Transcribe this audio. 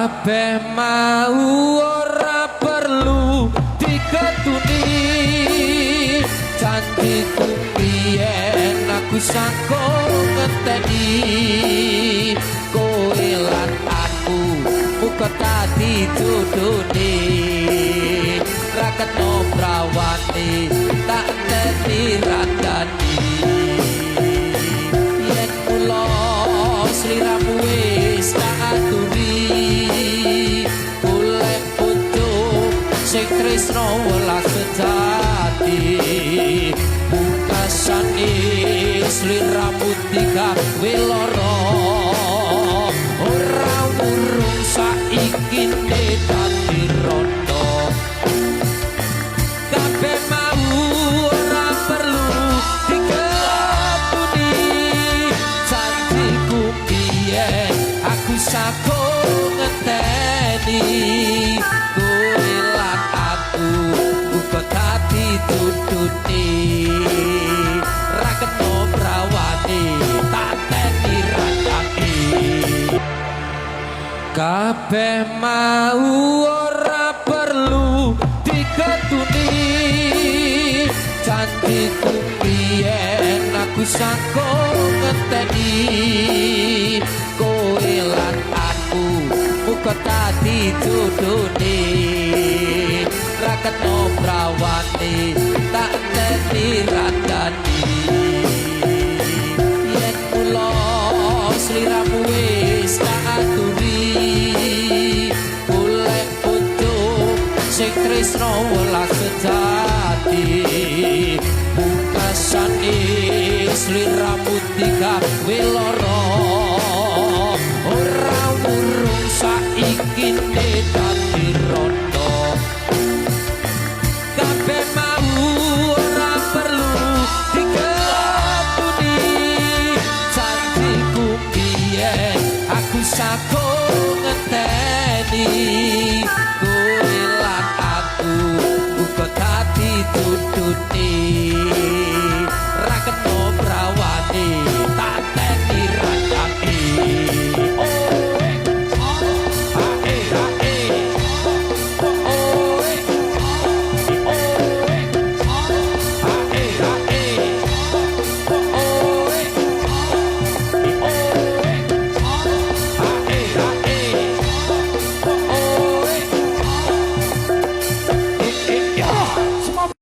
kabeh mau ora perlu diketuni janjiku biyen aku sako ngeteni kowe lan aku muga dadi jodone ra ketno prawane tak teni randani yen kula sliramu wis tak aturi golek bojo sing tresno welas sejati pungkasane sliramu digawe lara ora urung saiki dadi rondo kabeh mau ora perlu diketuni janjiku biyen aku sako ngeteni kowe lan aku uga dadi tutune ra ketno prawane tak teni randani kabeh mau ora perlu diketuni janjiku biyen aku sako ngeteni kowe lan aku muga dadi jodone ra ketno prawane tak teni randani yen kula sliramu wis tak aturi golek bojo sing tresno welas sejati pungkasane sliramu digawe lara